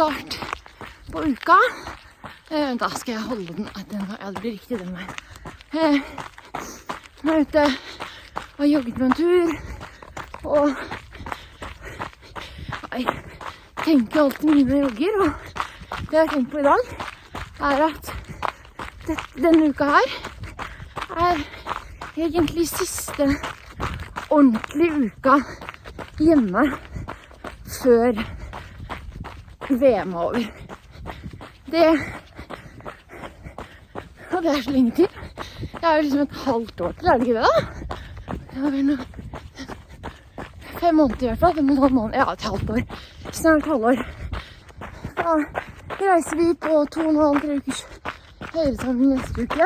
start på uka. Da skal jeg holde den. Ja, det blir riktig den veien. Nå er jeg ute og jogget på en tur. Og jeg tenker alltid mye når jeg jogger. Og det jeg har tenkt på i dag, er at denne uka her er egentlig siste ordentlige uka hjemme før VM er over. Og det er så lenge til. Det er jo liksom et halvt år til, er det ikke det da? Det er vel noe 5 måneder i hvert fall, 5,5 måneder, ja, et halvt år. Snart halvår. Da reiser vi på 2,5-3 ukers høyresamling neste uke.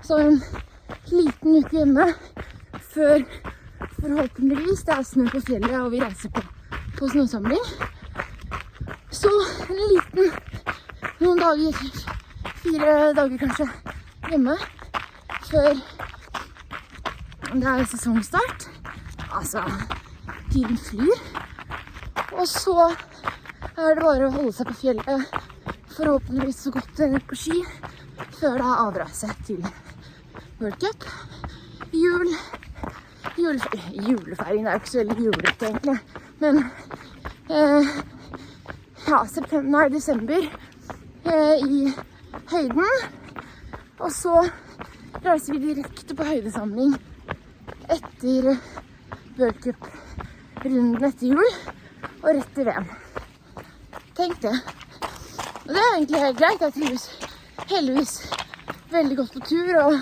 Så en liten uke hjemme før forhåpentligvis det er snø på fjellet og vi reiser på snøsamling. Så en liten, noen dager, 4 dager kanskje, hjemme før det er sesongstart. Altså, tiden flyr. Og så er det bare å holde seg på fjellet, forhåpentligvis så godt det på ski, før det er avreise til World Cup. Julefeiring er jo ikke så veldig julete egentlig, men ja, desember i høyden, og så reiser vi direkte på høydesamling etter World Cup-runden etter jul, og rett til VM. Tenk det. Og det er egentlig helt greit, jeg trives heldigvis veldig godt på tur, og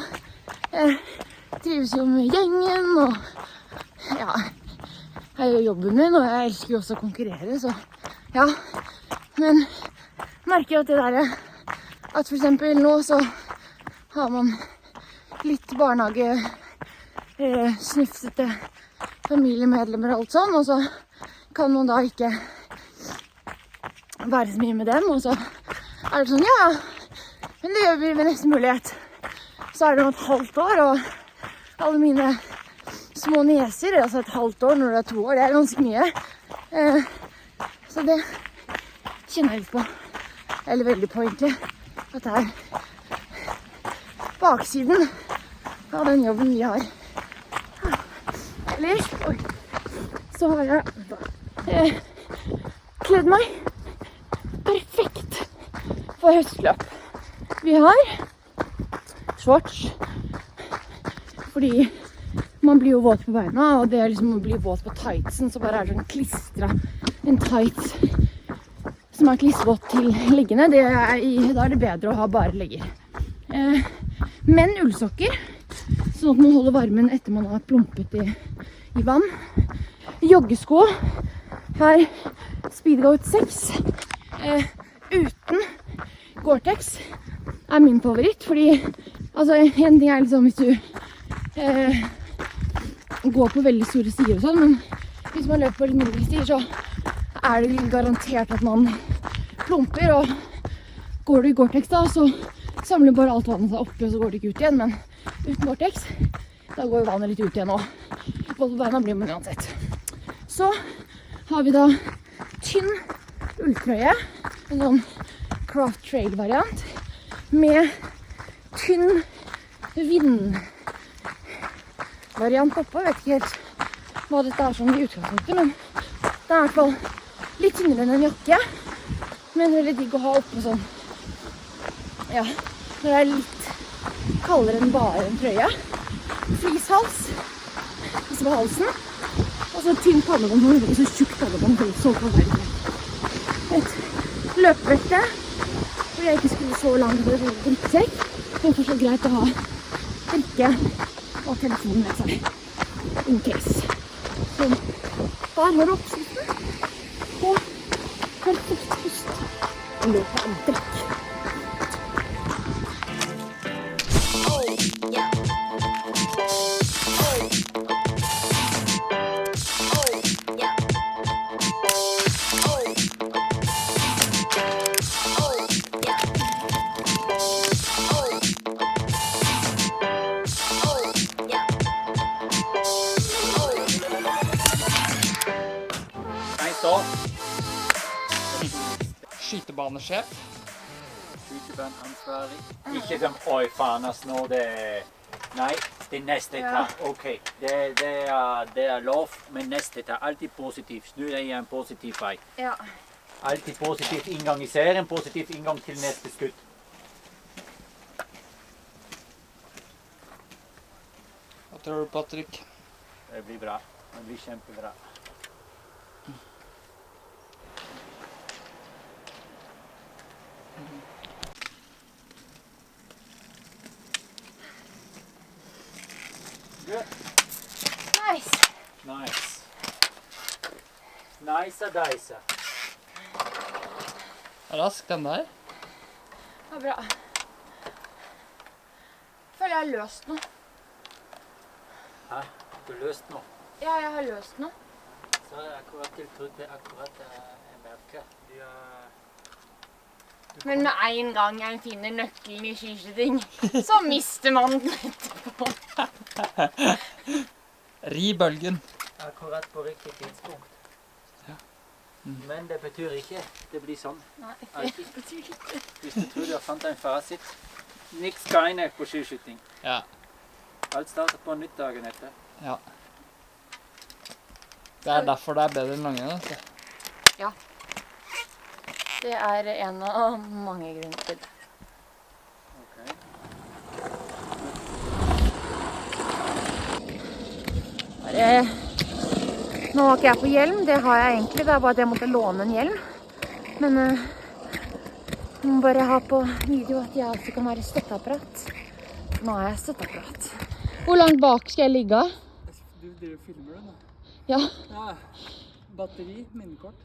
jeg trives jo med gjengen, og ja, jeg gjør jobben min, og jeg elsker jo også å konkurrere, så ja. Men jeg merker jo at det der, at for eksempel nå så har man litt barnehage, snufsete familiemedlemmer og alt sånn, og så kan man da ikke være så mye med dem, og så er det sånn, ja, men det gjør vi ved neste mulighet. Så er det om et halvt år, og alle mine små nieser, altså et halvt år når det er 2 år, det er ganske mye. Så det kjenner jeg litt på, eller veldig på egentlig, at det er baksiden av den jobben vi har. Eller, så har jeg kledd meg perfekt for høstløp. Vi har shorts, fordi man blir jo våt på beina, og det er liksom å bli våt på tightsen, så bare er det sånn klistret en tights som er klissvåt til leggene. Da er det bedre å ha bare legger. Men ullsokker, sånn at man holder varmen etter man har plumpet i vann. Joggesko, her Speedgoat 6, uten Gore-Tex er min favoritt, fordi altså, en ting er liksom hvis du går på veldig store stier og sånn, men hvis man løper på litt mindre stier, så er det garantert at man plumper, og går du i Gore-Tex da, så samler bare alt vannet seg oppe, og så går det ikke ut igjen, men uten Gore-Tex, da går vannet litt ut igjen, og på beina blir man uansett. Så har vi da tynn ulltrøye, en sånn Craft Trail variant, med tynn vindvariant oppå. Jeg vet ikke helt hva dette er sånn i utgangspunktet, men det er i hvert fall litt tynnere enn en jakke, men veldig digg å ha oppå sånn, ja, når det er litt kaldere enn bare en trøye. Flishals, altså på halsen, og så tynn pannebånd, og så tjukk pannebånd, så kan det være et løpevekte, hvor jeg ikke skulle så langt for å drikkesekk, men fortsatt greit å ha drikke og telefon med seg, in case. Så der har du oppskriften på perfekt pust og løp av drikk. skytebanesjef. Skytebaneansvarlig. Ikke som, oi faen, nå det... Nei, det neste etat. Ok, det lov, men neste etat. Alltid positivt. Snu deg i en positiv vei. Ja. Alltid positiv inngang i serien, positiv inngang til neste skudd. Hva tror du, Patrick? Det blir bra. Det blir kjempebra. Good. Nice. Nice. Nice, dice. Rask den der. Det var bra. Føler jeg har løst noe. Hæ? Du løst nå? Ja, jeg har løst noe. Så er akkurat til trodde akkurat en merke. Men med en gang jeg finner nøkkelen i skiskyting, så mister man den etterpå. Ri bølgen. Akkurat på riktig tidspunkt. Ja. Men det betyr ikke det blir sånn. Nei, Alltid. det betyr ikke. Hvis du tror du har fant en fasit. Niks skajne på skiskyting. Ja. Alt starter på nytt dagen etter. Ja. Det er derfor det er bedre enn langrenn, vet du. Ja. Det er en av mange grunner til det. Okay. Nå har ikke jeg på hjelm, det har jeg egentlig. Det er bare at jeg måtte låne en hjelm. Men jeg må bare ha på video at jeg også kan være støtteapparat. Nå er jeg støtteapparat. Hvor langt bak skal jeg ligge? Du driver og filmer det da. Ja. Ja. Batteri, minnekort.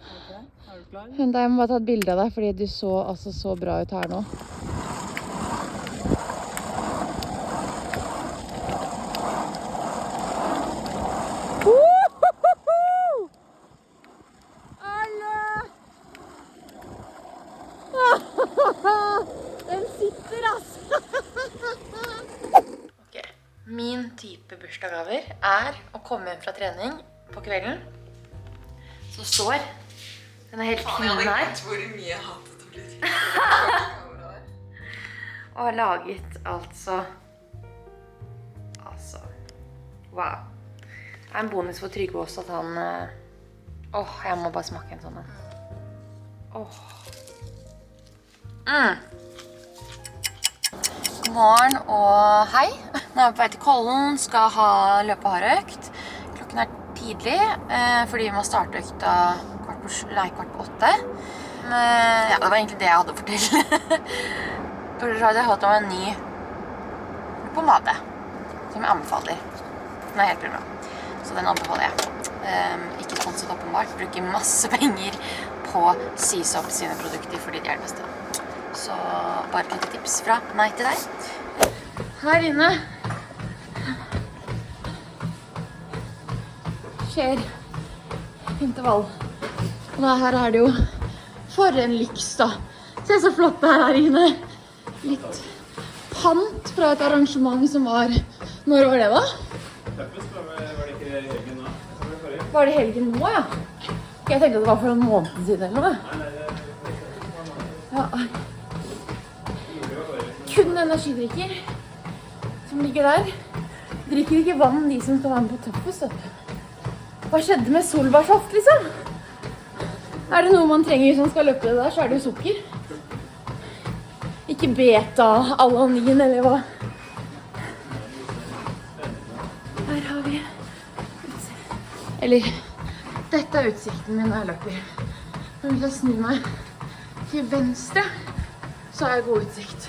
Ok, er du klar? Vent da, jeg må bare ta et bilde av deg, fordi du så altså så bra ut her nå. Den sitter, altså. Ok, min type bursdagsgaver er å komme hjem fra trening på kvelden. Så står denne helt fin her. Jeg hadde ikke hvor mye jeg hatet å bli Og har laget altså wow. Det er en bonus for Trygve også at han jeg må bare smake en sånn. God morgen og hei. Nå er vi på vei til Kollen, skal ha løpehareøkt. Klokken er tidlig, fordi vi må starte økta kvart på 8. Ja, det var egentlig det jeg hadde å fortelle. For så hadde jeg hørt om en ny pomade, som jeg anbefaler. Den er helt bra. Så den anbefaler jeg. Ikke sponset åpenbart. Bruker masse penger på Seasoap sine produkter fordi de er det beste. Så bare et lite tips fra meg til deg. Her inne skjer intervall. Og her er det jo for en lyks da. Se så flott det her inne. Litt pant fra et arrangement som var... Når var det da? Var det helgen nå, ja? Jeg tenkte at det var for en måned siden eller noe. Ja. Kun energidrikker som ligger der. Drikker ikke vann de som skal være med på Toughest. Hva skjedde med solbærsaft, liksom? Er det noe man trenger hvis man skal løpe det der, så er det jo sukker. Ikke beta-alanin eller hva. Her har vi eller, dette er utsikten min når jeg løper. Men hvis jeg snur meg til venstre, så har jeg god utsikt.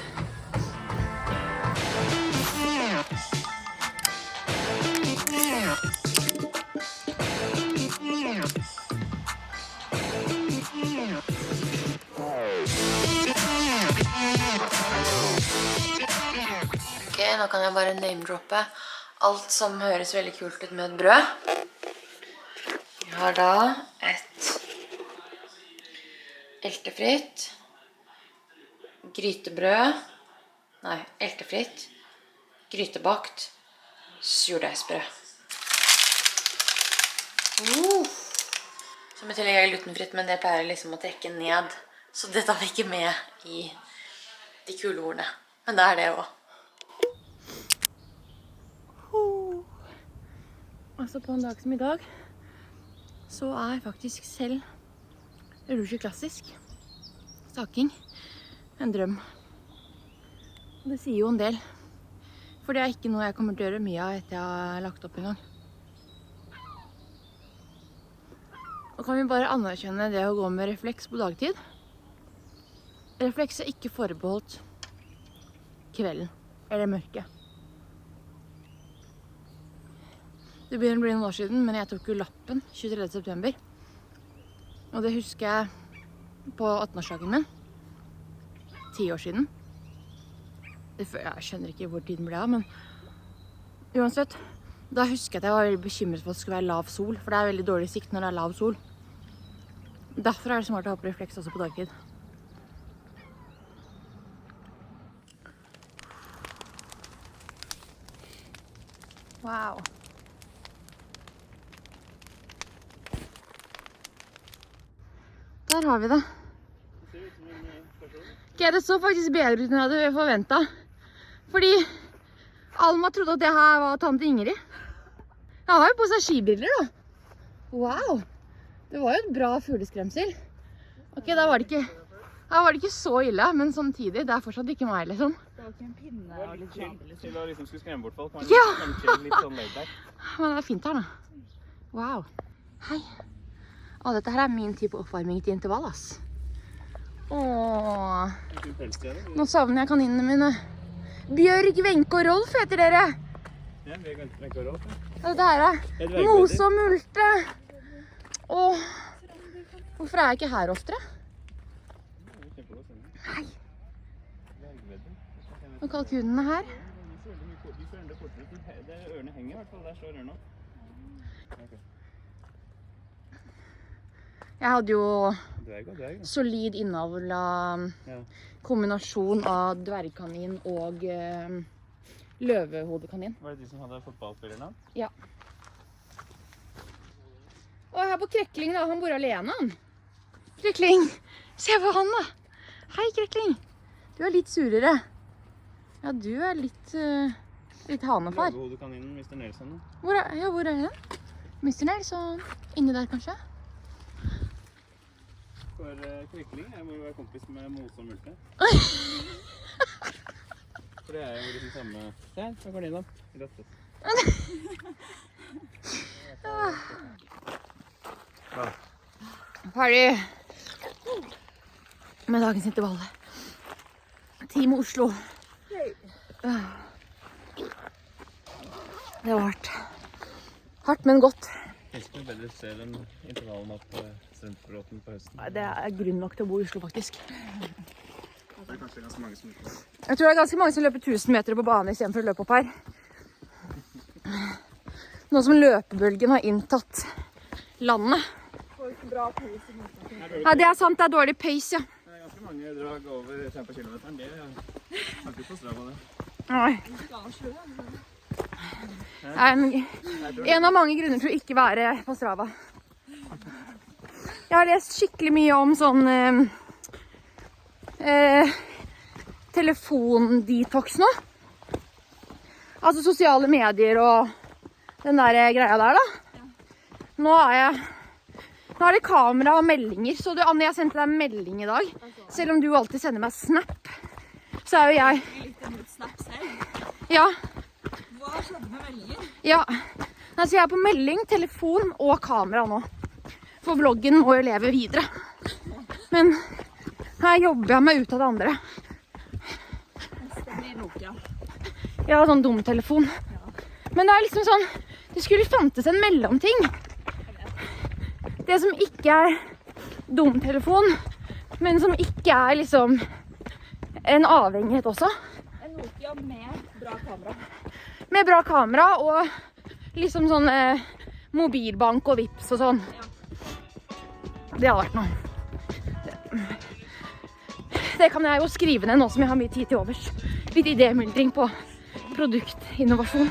Ok, nå kan jeg bare name-droppe alt som høres veldig kult ut med et brød. Jeg har da et eltefritt, grytebrød, nei, eltefritt, grytebakt, surdeigsbrød. Som i tillegg er glutenfritt, men det pleier liksom å trekke ned. Så det tar vi ikke med i de kule ordene. Men det er det også. Altså på en dag som i dag, så er faktisk selv rouge klassisk staking en drøm. Og det sier jo en del. For det er ikke noe jeg kommer til å gjøre mye av etter jeg har lagt opp en gang. Og kan vi bare anerkjenne det å gå med refleks på dagtid? Refleks er ikke forbeholdt kvelden eller mørket. Det begynner å bli noen år siden, men jeg tok jo lappen 23. september. Og det husker jeg på 18-årsdagen min. 10 år siden. Jeg skjønner ikke hvor tiden ble av, men uansett. Da husker jeg at jeg var veldig bekymret for at det skulle være lav sol, for det er veldig dårlig sikt når det er lav sol. Derfor er det smart å ha på refleks også på dagtid. Wow. Der har vi det. Ok, det så faktisk bedre ut enn jeg hadde forventet. Fordi Alma trodde at det her var tante Ingrid. Jeg har jo på seg skibriller da. Wow. Det var jo et bra fugleskremsel. Ok, da var det ikke så ille, men samtidig, det er fortsatt ikke meg, liksom. Det var ikke en pinne og litt chill. Til å liksom skulle skremme bort folk. Man Ja! litt sånn laid back. Men det er fint her, da. Wow. Hei. Å, dette her er min type oppvarming til intervall, ass. Åh. Nå savner jeg kaninene mine. Bjørg, Wenche og Rolf heter dere. Ja, vi er Wenche og Rolf. Ja, det her er Mose og Multe. Åh. Hvorfor er jeg ikke her oftere? Hei. Og kalkunene her. Ørene henger i hvert fall, der står ørene. Jeg hadde jo Dverg. solid innavl av kombinasjon av dvergkanin og løvehodekanin. Var det de som hadde fotballspillerne? Ja. Og her på Krekling da, han bor alene han. Krekling, se på han da. Hei Krekling, du er litt surere. Ja, du er litt hanefar. Løvehodekaninen, Mr. Nelson. Hvor er den? Mr. Nelson, inni der kanskje? For Krekling må jo være kompis med Mose og Multe. For det er jo liksom samme... Der, så går det inn da. Ferdig med dagens intervall. Team Oslo. Det var hardt. Hardt, men godt. Jeg skal bedre se den intervallen opp på Studentbråten på høsten. Nei, det er grunn nok til å bo i Oslo, faktisk. Det er kanskje ganske mange som løper. Jeg tror det er ganske mange som løper 1000 meter på bane i stedet for å løpe opp her. Nå som løpebølgen har inntatt landet. Ja, det er sant, det er dårlig pace, ja. Det er ganske mange drag over 5 kilometeren. Det har ikke på Strava det. Nei. En av mange grunner til å ikke være på Strava. Jeg har lest skikkelig mye om sånn telefondetox nå. Altså sosiale medier og den der greia der da. Nå er det kamera og meldinger, så du, Anne, jeg sendte deg en melding i dag. Selv om du alltid sender meg snap, så er jo jeg... Litt imot snap selv. Ja. Hva skjedde med meldinger? Ja, altså jeg er på melding, telefon og kamera nå. For vloggen må jo leve videre. Men her jobber jeg meg ut av det andre. Det blir Nokia. Ja, sånn dum telefon. Men det er liksom sånn, det skulle fantes en mellomting. Det som ikke er dum telefon, men som ikke er liksom en avhengighet også. En Nokia med bra kamera. Med bra kamera og liksom sånn mobilbank og Vipps og sånn. Det hadde vært noe. Det kan jeg jo skrive ned nå som jeg har mye tid til overs. Litt idémyldring på produktinnovasjon.